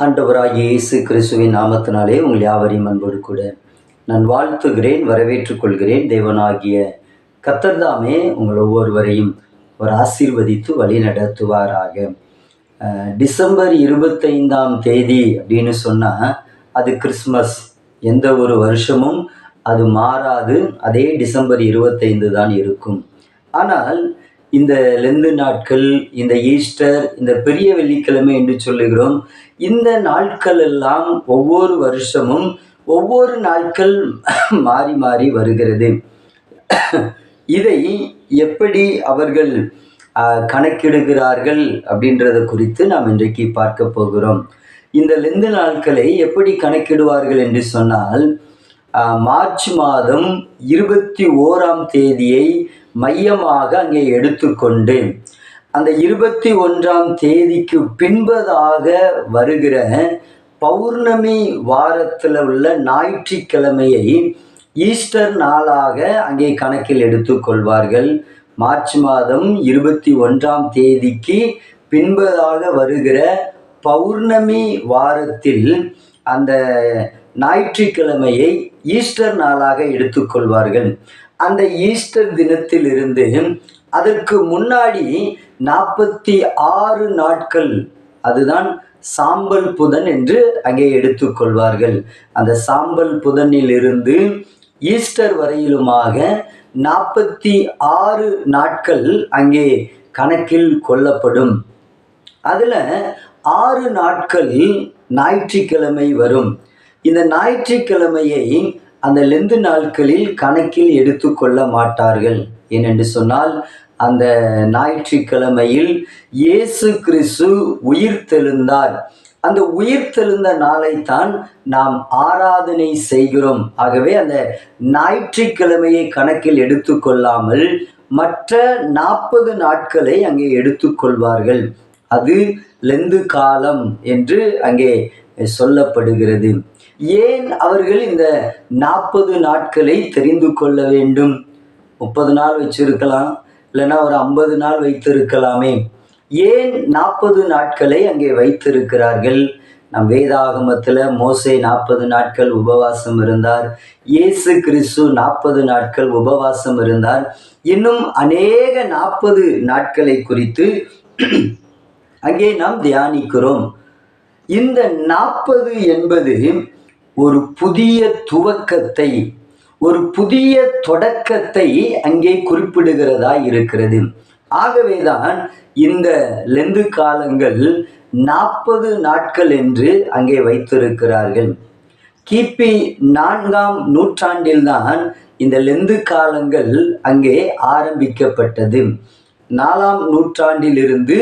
ஆண்டவராகிய இயேசு கிறிஸ்துவின் நாமத்தினாலே உங்கள் யாவரையும் அன்போடு கூட நான் வாழ்த்துகிறேன், வரவேற்றுக் கொள்கிறேன். தேவனாகிய கர்த்தர்தாமே உங்கள் ஒவ்வொருவரையும் ஒரு ஆசீர்வதித்து வழி நடத்துவாராக. டிசம்பர் 25ஆம் தேதி அப்படின்னு சொன்னால் அது கிறிஸ்மஸ். எந்த ஒரு வருஷமும் அது மாறாது, அதே டிசம்பர் 25 தான் இருக்கும். ஆனால் இந்த லெந்து நாட்கள், இந்த ஈஸ்டர், இந்த பெரிய வெள்ளிக்கிழமை என்று சொல்லுகிறோம். இந்த நாட்கள் எல்லாம் ஒவ்வொரு வருஷமும் ஒவ்வொரு நாட்கள் மாறி மாறி வருகிறது. இதை எப்படி அவர்கள் கணக்கிடுகிறார்கள் அப்படின்றத குறித்து நாம் இன்றைக்கு பார்க்க போகிறோம். இந்த லெந்து நாட்களை எப்படி கணக்கிடுவார்கள் என்று சொன்னால், மார்ச் மாதம் 21ஆம் தேதியை மையமாக அங்கே எடுத்துக்கொண்டு அந்த 21ஆம் தேதிக்கு பின்பதாக வருகிற பௌர்ணமி வாரத்தில் உள்ள ஞாயிற்றுக்கிழமையை ஈஸ்டர் நாளாக அங்கே கணக்கில் எடுத்துக்கொள்வார்கள். மார்ச் மாதம் 21ஆம் தேதிக்கு பின்பதாக வருகிற பௌர்ணமி வாரத்தில் அந்த ஞாயிற்றுக்கிழமையை ஈஸ்டர் நாளாக எடுத்துக்கொள்வார்கள். அந்த ஈஸ்டர் தினத்திலிருந்து அதற்கு முன்னாடி 46 நாட்கள், அதுதான் சாம்பல் புதன் என்று அங்கே எடுத்துக்கொள்வார்கள். அந்த சாம்பல் புதனிலிருந்து ஈஸ்டர் வரையிலுமாக 46 நாட்கள் அங்கே கணக்கில் கொள்ளப்படும். அதில் 6 நாட்கள் ஞாயிற்றுக்கிழமை வரும். இந்த ஞாயிற்றுக்கிழமையை அந்த லெந்து நாட்களில் கணக்கில் எடுத்துக்கொள்ள மாட்டார்கள். ஏனென்று சொன்னால், அந்த ஞாயிற்றுக்கிழமையில் இயேசு கிறிஸ்து உயிர்த்தெழுந்தார். அந்த உயிர்த்தெழுந்த நாளைத்தான் நாம் ஆராதனை செய்கிறோம். ஆகவே அந்த ஞாயிற்றுக்கிழமையை கணக்கில் எடுத்துக்கொள்ளாமல் மற்ற 40 நாட்களை அங்கே எடுத்துக்கொள்வார்கள். அது லெந்து காலம் என்று அங்கே சொல்லப்படுகிறது. ஏன் அவர்கள் இந்த 40 நாட்களை தெரிந்து கொள்ள வேண்டும்? 30 நாள் வச்சிருக்கலாம், இல்லைன்னா ஒரு 50 நாள் வைத்திருக்கலாமே. ஏன் 40 நாட்களை அங்கே வைத்திருக்கிறார்கள்? நம் வேதாகமத்தில் மோசே 40 நாட்கள் உபவாசம் இருந்தார். இயேசு கிறிஸ்து 40 நாட்கள் உபவாசம் இருந்தார். இன்னும் அநேக 40 நாட்களை குறித்து அங்கே நாம் தியானிக்கிறோம். இந்த 40 என்பது ஒரு புதிய துவக்கத்தை, ஒரு புதிய தொடக்கத்தை அங்கே குறிப்பிடுகிறதா இருக்கிறது. ஆகவேதான் இந்த லெந்து காலங்கள் 40 நாட்கள் என்று அங்கே வைத்திருக்கிறார்கள். கிபி 4ஆம் நூற்றாண்டில்தான் இந்த லெந்து காலங்கள் அங்கே ஆரம்பிக்கப்பட்டது. 4ஆம் நூற்றாண்டிலிருந்து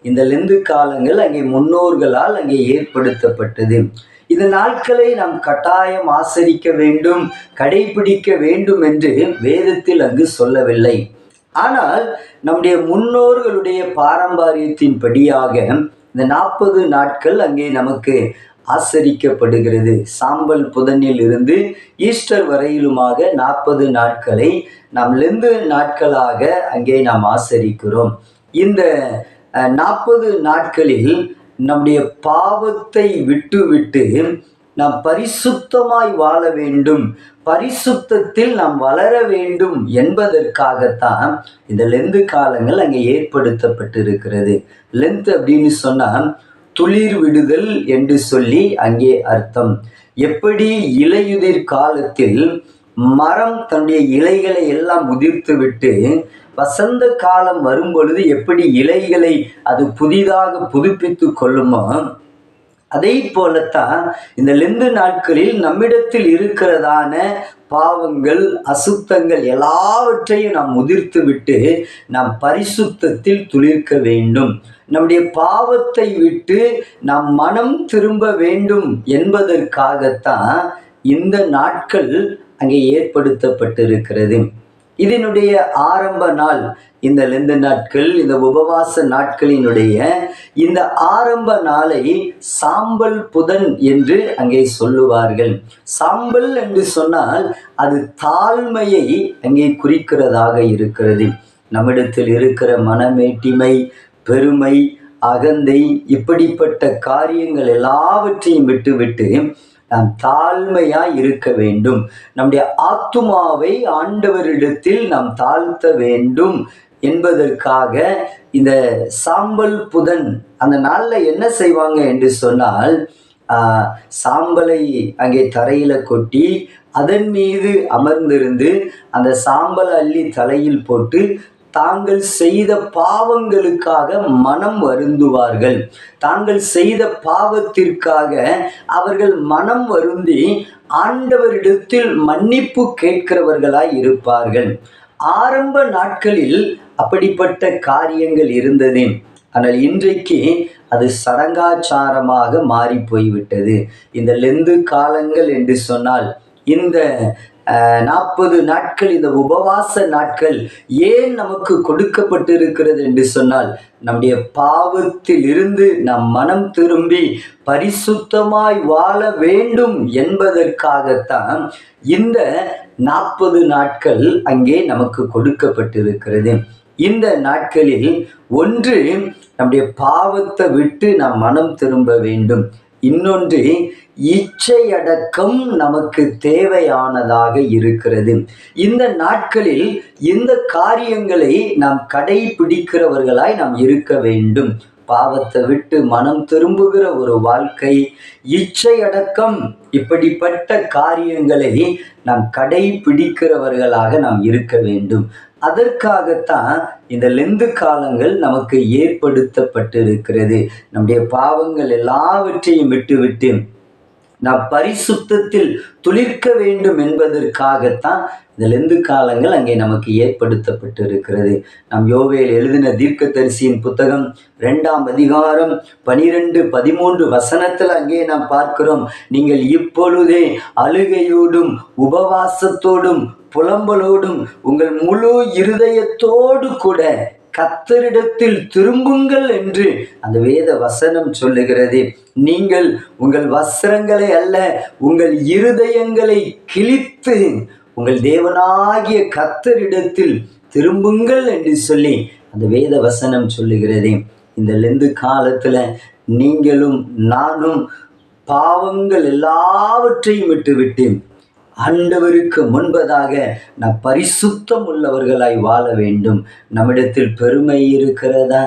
இந்த லெந்து காலங்கள் அங்கே முன்னோர்களால் அங்கே ஏற்படுத்தப்பட்டது. இந்த நாட்களை நாம் கட்டாயம் ஆசரிக்க வேண்டும், கடைபிடிக்க வேண்டும் என்று வேதத்தில் அங்கு சொல்லவில்லை. ஆனால் நம்முடைய முன்னோர்களுடைய பாரம்பரியத்தின் படியாக இந்த 40 நாட்கள் அங்கே நமக்கு ஆசரிக்கப்படுகிறது. சாம்பல் புதனில் இருந்து ஈஸ்டர் வரையிலுமாக 40 நாட்களை நாம் லெந்து நாட்களாக அங்கே நாம் ஆசரிக்கிறோம். இந்த 40 நாட்களில் நம்முடைய பாவத்தை விட்டு நாம் பரிசுத்தமாய் வாழ வேண்டும், பரிசுத்தத்தில் நாம் வளர வேண்டும் என்பதற்காகத்தான் இந்த லெந்து காலங்கள் அங்கே ஏற்படுத்தப்பட்டிருக்கிறது. லெந்து அப்படின்னு சொன்னால் துளிர் விடுதல் என்று சொல்லி அங்கே அர்த்தம். எப்படி இலையுதிர் காலத்தில் மரம் தன்னுடைய இலைகளை எல்லாம் உதிர்த்து விட்டு வசந்த காலம் வரும் பொழுது எப்படி இலைகளை அது புதிதாக புதுப்பித்து கொள்ளுமோ, அதே போலத்தான் இந்த லெந்து நாட்களில் நம்மிடத்தில் இருக்கிறதான பாவங்கள், அசுத்தங்கள் எல்லாவற்றையும் நாம் உதிர்த்து விட்டு நாம் பரிசுத்தத்தில் துளிர்க்க வேண்டும். நம்முடைய பாவத்தை விட்டு நாம் மனம் திரும்ப வேண்டும் என்பதற்காகத்தான் இந்த நாட்கள் அங்கே ஏற்படுத்தப்பட்டிருக்கிறது. இதனுடைய ஆரம்ப நாள் இந்த லெந்து நாட்கள், இந்த உபவாச நாட்களினுடைய இந்த ஆரம்ப நாளை சாம்பல் புதன் என்று அங்கே சொல்லுவார்கள். சாம்பல் என்று சொன்னால் அது தாழ்மையை அங்கே குறிக்கிறதாக இருக்கிறது. நம்மிடத்தில் இருக்கிற மனமேட்டிமை, பெருமை, அகந்தை, இப்படிப்பட்ட காரியங்கள் எல்லாவற்றையும் விட்டுவிட்டு நாம் தாழ்மையாய் இருக்க வேண்டும். நம்முடைய ஆத்துமாவை ஆண்டவரிடத்தில் நாம் தாழ்த்த வேண்டும் என்பதற்காக இந்த சாம்பல் புதன் அந்த நாளில் என்ன செய்வாங்க என்று சொன்னால், சாம்பலை அங்கே தரையில கொட்டி அதன் மீது அமர்ந்திருந்து அந்த சாம்பலை அள்ளி தலையில் போட்டு தாங்கள் செய்த பாவங்களுக்காக மனம் வருந்துவார்கள். தாங்கள் செய்த பாவத்திற்காக அவர்கள் மனம் வருந்தி ஆண்டவரிடத்தில் மன்னிப்பு கேட்கிறவர்களாய் இருப்பார்கள். ஆரம்ப நாட்களில் அப்படிப்பட்ட காரியங்கள் இருந்தது. ஆனால் இன்றைக்கு அது சடங்காச்சாரமாக மாறி போய்விட்டது. இந்த லெந்து காலங்கள் என்று சொன்னால், இந்த 40 நாட்கள், இந்த உபவாச நாட்கள் ஏன் நமக்கு கொடுக்கப்பட்டிருக்கிறது என்று சொன்னால், நம்முடைய பாவத்தில் இருந்து நாம் மனம் திரும்பி பரிசுத்தமாய் வாழ வேண்டும் என்பதற்காகத்தான் இந்த 40 நாட்கள் அங்கே நமக்கு கொடுக்கப்பட்டிருக்கிறது. இந்த நாட்களில் ஒன்று, நம்முடைய பாவத்தை விட்டு நாம் மனம் திரும்ப வேண்டும். இன்னொன்று, இச்சையடக்கம் நமக்கு தேவையானதாக இருக்கிறது. இந்த நாட்களில் இந்த காரியங்களை நாம் கடைபிடிக்கிறவர்களாய் நாம் இருக்க வேண்டும். பாவத்தை விட்டு மனம் திரும்புகிற ஒரு வாழ்க்கை, இச்சையடக்கம், இப்படிப்பட்ட காரியங்களை நாம் கடைபிடிக்கிறவர்களாக நாம் இருக்க வேண்டும். அதற்காகத்தான் இந்த லெந்து காலங்கள் நமக்கு ஏற்படுத்தப்பட்டிருக்கிறது. நம்முடைய பாவங்கள் எல்லாவற்றையும் விட்டுவிட்டு நாம் பரிசுத்தத்தில் துளிர்க்க வேண்டும் என்பதற்காகத்தான் இந்த லெந்து காலங்கள் அங்கே நமக்கு ஏற்படுத்தப்பட்டிருக்கிறது. நாம் யோவேல் எழுதின தீர்க்கதரிசியின் புத்தகம் 2ஆம் அதிகாரம் 12, 13 வசனத்தில் அங்கே நாம் பார்க்கிறோம், நீங்கள் இப்பொழுதே அழுகையோடும் உபவாசத்தோடும் புலம்பலோடும் உங்கள் முழு இருதயத்தோடு கூட கர்த்தரிடத்தில் திரும்புங்கள் என்று அந்த வேத வசனம் சொல்லுகிறது. நீங்கள் உங்கள் வஸ்திரங்களை அல்ல, உங்கள் இருதயங்களை கிழித்து உங்கள் தேவனாகிய கர்த்தரிடத்தில் திரும்புங்கள் என்று சொல்லி அந்த வேத வசனம் சொல்லுகிறது. இந்த லெந்து காலத்துல நீங்களும் நானும் பாவங்கள் எல்லாவற்றையும் விட்டுவிட்டு ஆண்டவருக்கு முன்பதாக நாம் பரிசுத்தம் உள்ளவர்களாய் வாழ வேண்டும். நம்மிடத்தில் பெருமை இருக்கிறதா?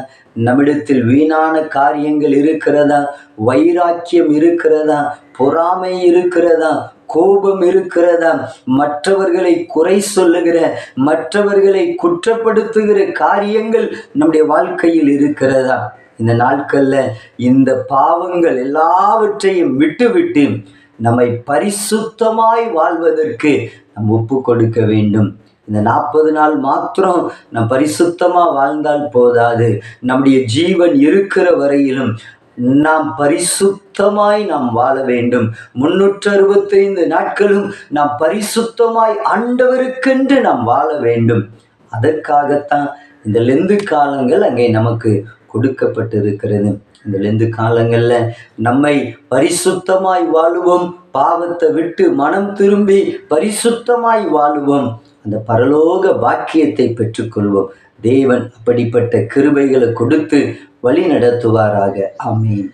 நம்மிடத்தில் வீணான காரியங்கள் இருக்கிறதா? வைராக்கியம் இருக்கிறதா? பொறாமை இருக்கிறதா? கோபம் இருக்கிறதா? மற்றவர்களை குறை சொல்லுகிற, மற்றவர்களை குற்றப்படுத்துகிற காரியங்கள் நம்முடைய வாழ்க்கையில் இருக்கிறதா? இந்த நாட்கள்ல இந்த பாவங்கள் எல்லாவற்றையும் விட்டுவிட்டு நம்மை பரிசுத்தமாய் வாழ்வதற்கு நாம் ஒப்பு கொடுக்க வேண்டும். இந்த 40 நாள் மாத்திரம் நாம் பரிசுத்தமா வாழ்ந்தால் போதாது. நம்முடைய ஜீவன் இருக்கிற வரையிலும் நாம் பரிசுத்தமாய் நாம் வாழ வேண்டும். 365 நாட்களும் நாம் பரிசுத்தமாய் ஆண்டவருக்கென்று நாம் வாழ வேண்டும். அதற்காகத்தான் இந்த லெந்து காலங்கள் அங்கே நமக்கு கொடுக்கப்பட்டிருக்கிறது. இந்த லெந்து காலங்கள்ல நம்மை பரிசுத்தமாய் வாழுவோம். பாவத்தை விட்டு மனம் திரும்பி பரிசுத்தமாய் வாழுவோம். அந்த பரலோக பாக்கியத்தை பெற்றுக்கொள்வோம். தேவன் அப்படிப்பட்ட கிருபைகளை கொடுத்து வழி நடத்துவாராக. ஆமென்.